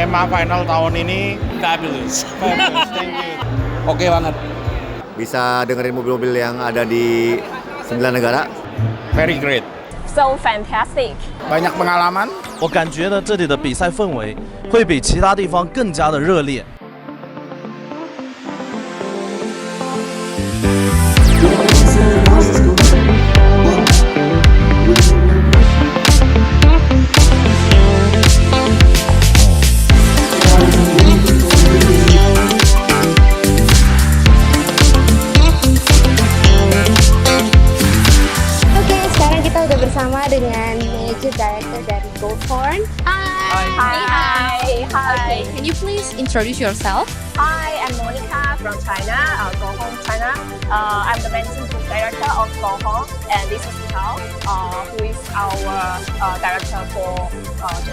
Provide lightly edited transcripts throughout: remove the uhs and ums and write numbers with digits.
EMA final tahun ini fabulous. Fabulous, thank you. Oke banget. Bisa dengerin mobil-mobil yang ada di 9 negara. Very great. So fantastic. Banyak pengalaman. 我感觉呢，这里的比赛氛围会比其他地方更加的热烈。Bersama dengan Manager Director dari Goldhorn. Hi. Can you please introduce yourself? Hi, I'm Monica from China, Goldhorn, China. I'm the Managing Director of Goldhorn, and this is Chao, who is our Director for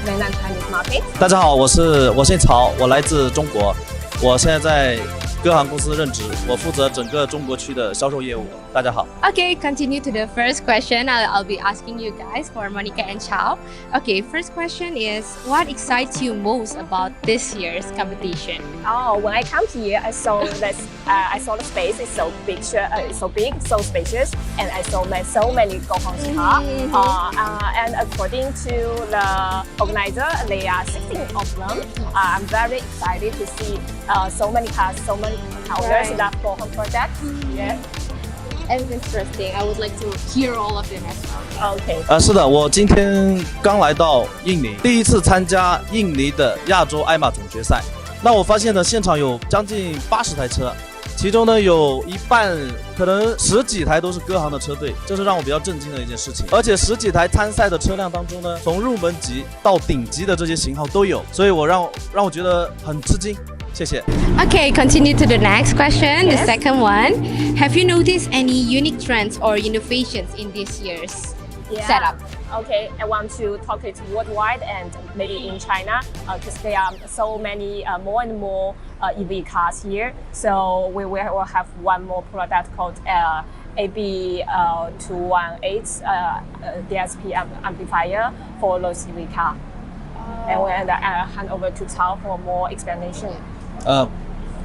mainland Chinese market. 大家好，我姓曹，我来自中国，我现在在歌行公司任职，我负责整个中国区的销售业务。大家好。Okay, continue to the first question. I'll be asking you guys for Monica and Chao. Okay, first question is, what excites you most about this year's competition? Oh, when I come here, I saw this. I saw the space is so big, so spacious, and I saw so many Goldhorn cars. And according to the organizer, there are 16 of them. I'm very excited to see so many cars, so many colors that Goldhorn product. Yeah. And interesting. I would like to hear all of them as well. Okay. 是的，我今天刚来到印尼，第一次参加印尼的亚洲艾玛总决赛。那我发现呢，现场有将近80台车，其中呢有一半可能10几台都是歌行的车队，这是让我比较震惊的一件事情。而且10几台参赛的车辆当中呢，从入门级到顶级的这些型号都有，所以让我觉得很吃惊。谢谢。Okay, continue to the next question. The second one. Have you noticed any unique trends or innovations in this year's setup? Okay, I want to talk it worldwide and maybe in China because there are so many more and more EV cars here. So we will have one more product called AB218 DSP amplifier for those EV car. And I hand over to Chao for more explanation.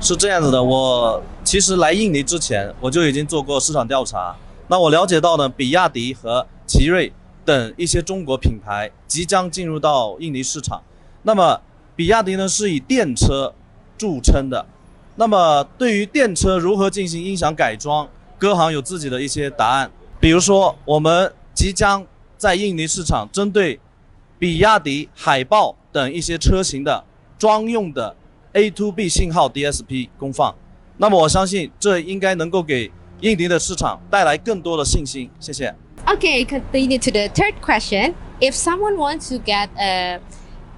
是这样子的，我其实来印尼之前，我就已经做过市场调查。那我了解到呢，比亚迪和奇瑞等一些中国品牌即将进入到印尼市场。那么，比亚迪呢是以电车著称的。那么，对于电车如何进行音响改装，歌行有自己的一些答案。比如说，我们即将在印尼市场针对比亚迪、海豹等一些车型的专用的 A2B 信号 DSP 功放，那么我相信这应该能够给印尼的市场带来更多的信心。谢谢。Okay, continue to the third question. If someone wants to get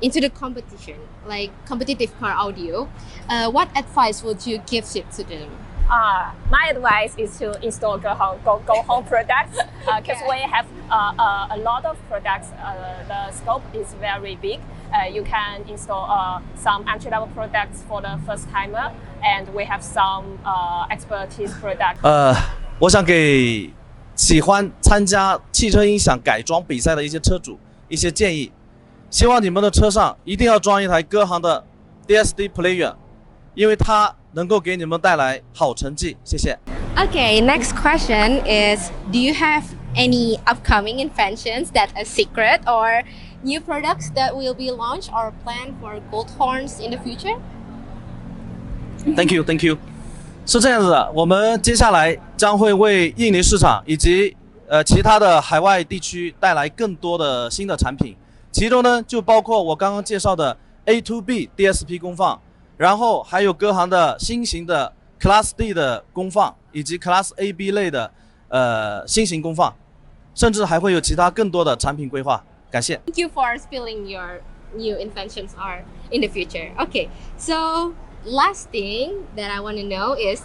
into the competition, like competitive car audio, what advice would you give it to them? My advice is to install Goldhorn products because we have a lot of products. The scope is very big. You can install some entry-level products for the first timer, and we have some expertise products. 我想给喜欢参加汽车音响改装比赛的一些车主一些建议，希望你们的车上一定要装一台歌行的 DSD player， 因为它能够给你们带来好成绩。谢谢。Okay, next question is, do you have any upcoming inventions that are secret or new products that will be launched or planned for Goldhorns in the future? Thank you. 是这样子的，我们接下来将会为印尼市场以及其他的海外地区带来更多的新的产品，其中呢就包括我刚刚介绍的 A2B DSP 功放，然后还有歌行的新型的 Class D 的功放，以及 Class AB 类的新型功放，甚至还会有其他更多的产品规划。感谢。Thank you for spilling your new inventions are in the future. Okay, so last thing that I want to know is,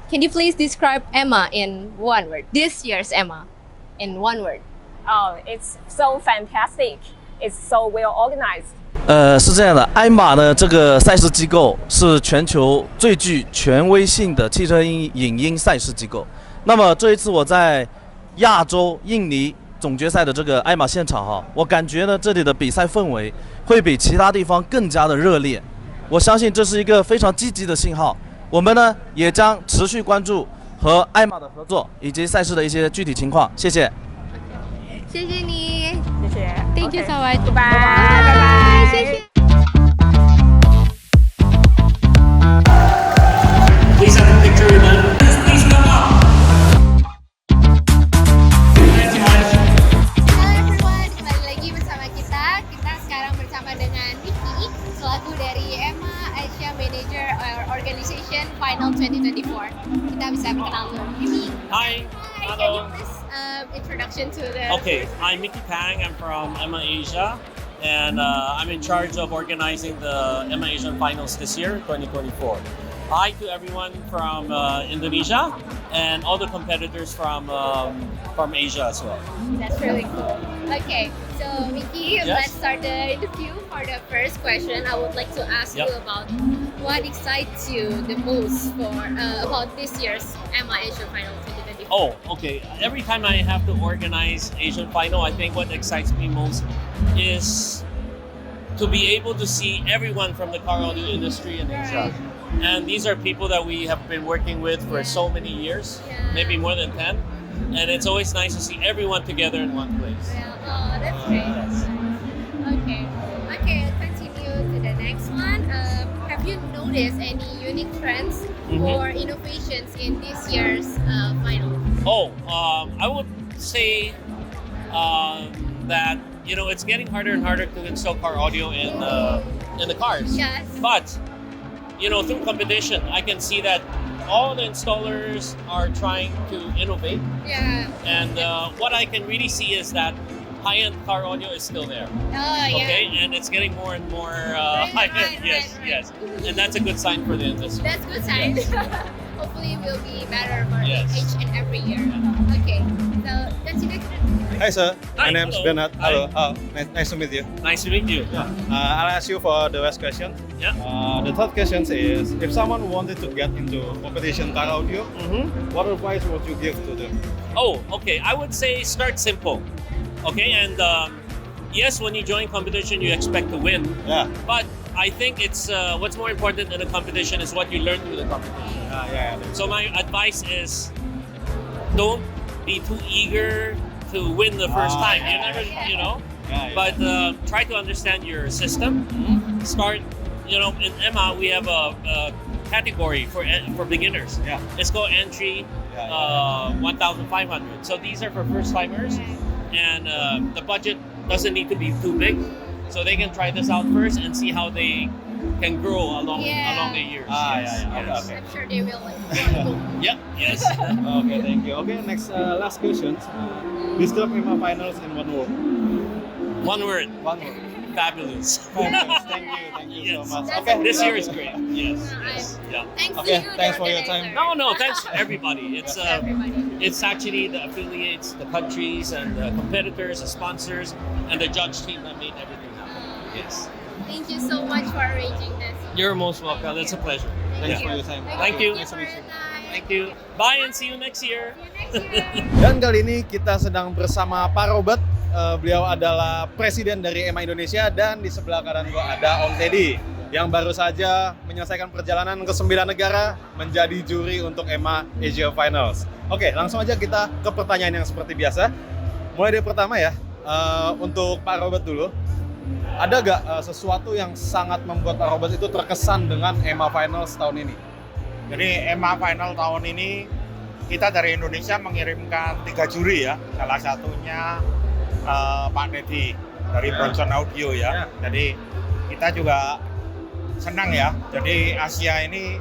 can you please describe EMA in one word? This year's EMA in one word. Oh, it's so fantastic. It's so well organized. 是这样的，艾玛呢这个赛事机构是全球最具权威性的汽车影音赛事机构。那么这一次我在亚洲印尼总决赛的这个艾玛现场哈，我感觉呢这里的比赛氛围会比其他地方更加的热烈，我相信这是一个非常积极的信号。我们呢也将持续关注和艾玛的合作以及赛事的一些具体情况。谢谢。谢谢你谢谢。 ，Thank you OK so much， 拜拜，谢谢。 Please have a picture with them. Please come up. Thank you much. Halo everyone, kembali lagi bersama kita. Kita sekarang bersama dengan Vicky selaku dari EMA Asia Manager Organization Final 2024. Kita bisa kenal dulu. Vicky. Hi. Hi, can you please introduction to the Okay, I'm Mickey Pang. I'm from EMA Asia, and I'm in charge of organizing the EMA Asian Finals this year, 2024. Hi to everyone from Indonesia and all the competitors from Asia as well. That's really cool. Okay, so Vicky, Yes. let's start the interview. For the first question, I would like to ask Yep. you about what excites you the most for about this year's EMA Asia Final 2024. Oh, okay. Every time I have to organize Asian Final, I think what excites me most is to be able to see everyone from the car audio industry in Asia. And these are people that we have been working with for so many years, Yeah. maybe more than 10. And it's always nice to see everyone together in one place. Yeah, oh, that's great. Okay, okay, continue to the next one. Have you noticed any unique trends or innovations in this year's final? Oh, I would say that it's getting harder and harder to install car audio in the cars. Yes. But through competition, I can see that all the installers are trying to innovate, Yeah. and what I can really see is that high-end car audio is still there. Oh, yeah. Okay, and it's getting more and more Right, high-end. right, Yes, right. yes, and that's a good sign for the industry. That's good sign. Hopefully, it will be better for Yes. each and every year. Okay, so continue to the Hi sir, Hi, my name is hello. Bernard. Hi. Hello, nice to meet you. Nice to meet you. I'll ask you for the last question. Yeah. The third question is, if someone wanted to get into competition car audio, what advice would you give to them? Oh, okay. I would say start simple. Okay, and yes, when you join competition, you expect to win. Yeah, But I think it's what's more important in a competition is what you learn through the competition. yeah. So my advice is, don't be too eager to win the first time. You never, Yeah. But try to understand your system. Start, in EMA we have a category for beginners. Yeah. It's called entry 1,500. So these are for first timers, and the budget doesn't need to be too big, so they can try this out first and see how they can grow along the years. Yes, yes. Okay. I'm sure they will like. Yep. Yes. Okay, thank you. Okay, next, last question. Describe EMA finals in one word. One word. One word. Fabulous. Fabulous. Thank you Yes. so much. That's Okay, This year is great. Yes. Uh, Yes. Yeah. Thanks Okay, to you, thanks the for your organizer. time. No, thanks to everybody. It's Everybody. it's actually the affiliates, the countries, and the competitors, the sponsors, and the judge team that made everything happen. Yes. Thank you so much for arranging this. You're most welcome. It's a pleasure. Thanks Yeah. for your time. Thank you. for your time. Thank you. Bye and see you next year. See you next year. Dan kali ini kita sedang bersama Pak Robert. Beliau adalah presiden dari EMA Indonesia, dan di sebelah kanan gua ada Om Teddy yang baru saja menyelesaikan perjalanan ke 9 negara menjadi juri untuk EMA Asia Finals. Oke, langsung aja kita ke pertanyaan yang seperti biasa. Mulai dari pertama ya, untuk Pak Robert dulu. Ada gak sesuatu yang sangat membuat Pak Robert itu terkesan dengan EMA Finals tahun ini? Jadi EMA Final tahun ini kita dari Indonesia mengirimkan 3 juri ya. Salah satunya Pak Dedi dari Bronson Audio ya. Jadi kita juga senang ya. Jadi Asia ini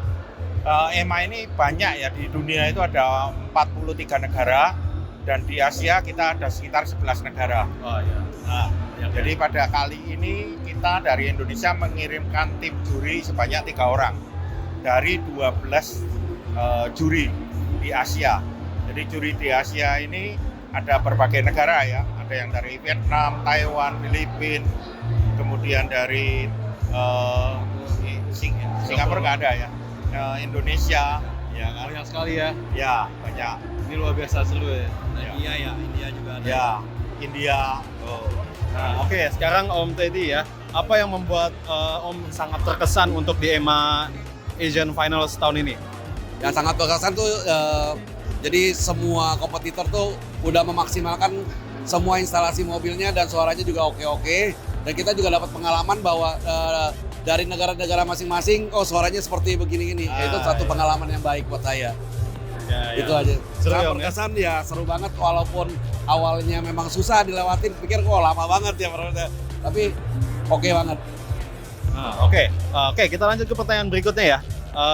EMA ini banyak ya, di dunia itu ada 43 negara, dan di Asia kita ada sekitar 11 negara. Oh iya. Nah, jadi pada kali ini kita dari Indonesia mengirimkan tim juri sebanyak 3 orang dari 12 juri di Asia. Jadi juri di Asia ini ada berbagai negara ya, ada yang dari Vietnam, Taiwan, Filipina, kemudian dari Singapura nggak ada ya, Indonesia, ya kan? Banyak sekali ya. Ya banyak. Ini luar biasa seru ya. India India juga ada. Ya, India. Nah, oke, sekarang Om Teddy ya, apa yang membuat Om sangat terkesan untuk di EMA Asian Finals tahun ini? Yang sangat berkesan tuh jadi semua kompetitor tuh udah memaksimalkan semua instalasi mobilnya dan suaranya juga oke-oke. Dan kita juga dapat pengalaman bahwa dari negara-negara masing-masing, oh suaranya seperti begini-gini. Itu satu pengalaman yang baik buat saya. Ya. Itu aja. Seru ya, Om, ya? Berkesan ya, seru banget walaupun awalnya memang susah dilewatin. Pikir kok lama banget ya, tapi oke banget. Nah, oke, kita lanjut ke pertanyaan berikutnya ya.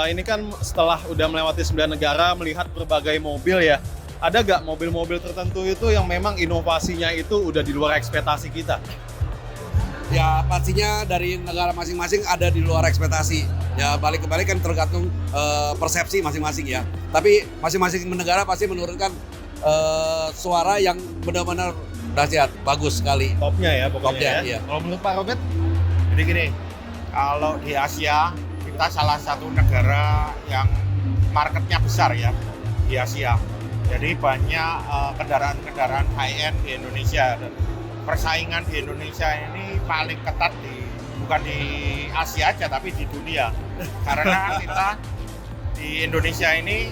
Ini kan setelah udah melewati 9 negara, melihat berbagai mobil ya. Ada gak mobil-mobil tertentu itu yang memang inovasinya itu udah di luar ekspektasi kita? Ya pastinya dari negara masing-masing ada di luar ekspektasi. Ya balik-balik kan tergantung persepsi masing-masing ya. Tapi masing-masing negara pasti menurunkan suara yang benar-benar dahsyat, bagus sekali. Topnya ya pokoknya. Topnya, ya. iya. Kalau menurut Pak Robert? Jadi gini, kalau di Asia kita salah satu negara yang marketnya besar ya di Asia. Jadi banyak kendaraan-kendaraan high-end di Indonesia. Dan persaingan di Indonesia ini paling ketat bukan di Asia aja tapi di dunia. Karena kita di Indonesia ini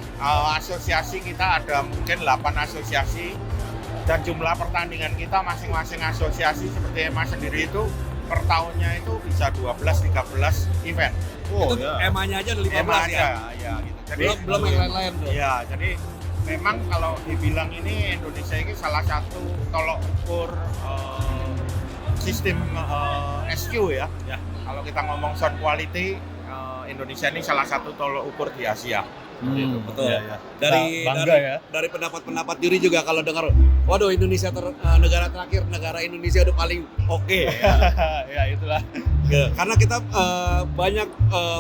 asosiasi kita ada mungkin 8 asosiasi dan jumlah pertandingan kita masing-masing asosiasi seperti EMA sendiri itu per tahunnya itu bisa 12-13 event. Oh, itu ya. EMA-nya aja ada 15 ya gitu. Jadi belum yang lain-lain tuh. Iya, jadi memang kalau dibilang ini Indonesia ini salah satu tolok ukur sistem SQ ya. Kalau kita ngomong sound quality, Indonesia ini salah satu tolok ukur di Asia. Betul. Ya. Dari pendapat-pendapat juri juga kalau dengar, waduh Indonesia negara terakhir, negara Indonesia udah paling oke. Ya itulah. Karena kita banyak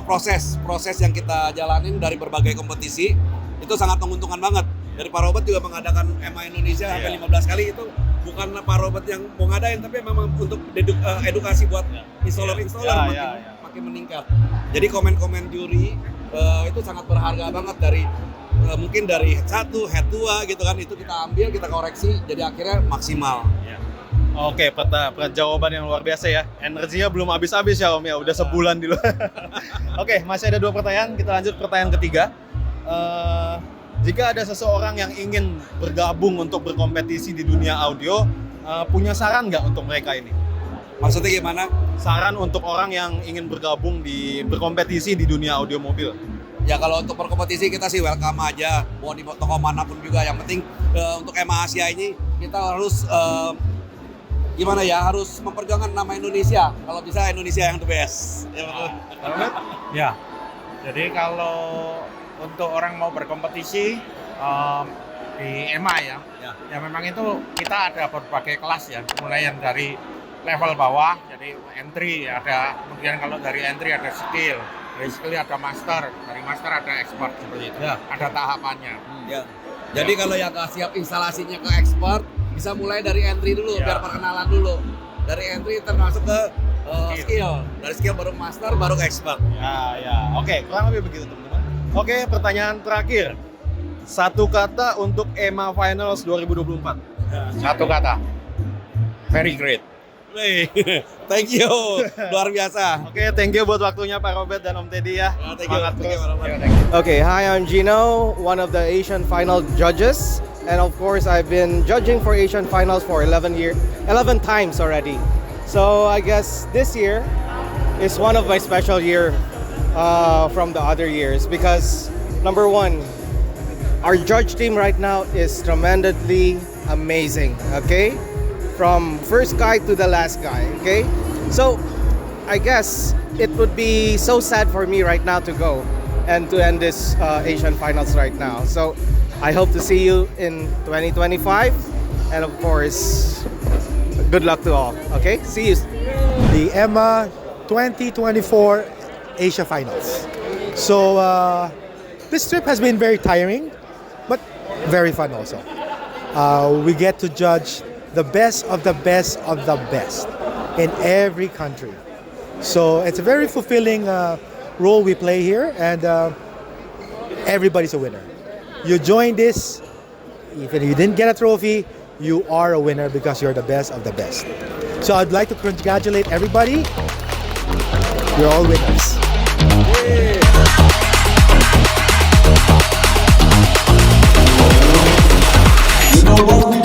proses yang kita jalanin dari berbagai kompetisi itu sangat menguntungkan banget. Dari Pak Robert juga mengadakan EMA Indonesia sampai 15 kali itu bukan Pak Robert yang mau ngadain tapi memang untuk edukasi buat installer makin meningkat. Jadi komen-komen juri itu sangat berharga banget dari mungkin dari head 1, head 2 gitu kan, itu kita ambil, kita koreksi jadi akhirnya maksimal. Oke, jawaban yang luar biasa ya. Energinya belum habis-habis ya Om ya, udah sebulan di luar. Oke, masih ada 2 pertanyaan, kita lanjut pertanyaan ketiga. Jika ada seseorang yang ingin bergabung untuk berkompetisi di dunia audio, punya saran nggak untuk mereka ini? Maksudnya gimana? Saran untuk orang yang ingin berkompetisi di dunia audio mobil. Ya kalau untuk berkompetisi kita sih welcome aja, mau di toko manapun juga. Yang penting untuk EMA Asia ini kita harus harus memperjuangkan nama Indonesia. Kalau bisa Indonesia yang the best. Ya betul. Ya, jadi kalau untuk orang mau berkompetisi di EMA ya memang itu kita ada berbagai kelas ya, mulai yang dari level bawah, jadi entry ada, kemudian kalau dari entry ada skill, dari skill ada master, dari master ada expert seperti itu, ada tahapannya. Ya. Jadi kalau yang nggak siap instalasinya ke expert, bisa mulai dari entry dulu, biar perkenalan dulu. Dari entry termasuk ke skill, dari skill baru master, baru ke expert. Ya. Oke, kurang lebih begitu teman-teman. Oke, pertanyaan terakhir. 1 kata untuk EMA Finals 2024. Satu kata, very great. Thank you, luar biasa. Oke, thank you buat waktunya Pak Robert dan Om Teddy ya. Semangat terus. Okay, hi, I'm Gino, one of the Asian Final judges. And of course, I've been judging for Asian Finals for 11 times already. So I guess this year is one of my special year from the other years because number one, our judge team right now is tremendously amazing, okay? From first guy to the last guy, okay? So I guess it would be so sad for me right now to go and to end this Asian Finals right now. So I hope to see you in 2025, and of course, good luck to all, okay? See you. The EMA 2024 Asia Finals. So this trip has been very tiring, but very fun also. We get to judge the best of the best of the best in every country. So it's a very fulfilling role we play here, and everybody's a winner. You join this, even if you didn't get a trophy, you are a winner because you're the best of the best. So I'd like to congratulate everybody. You're all winners. You know what we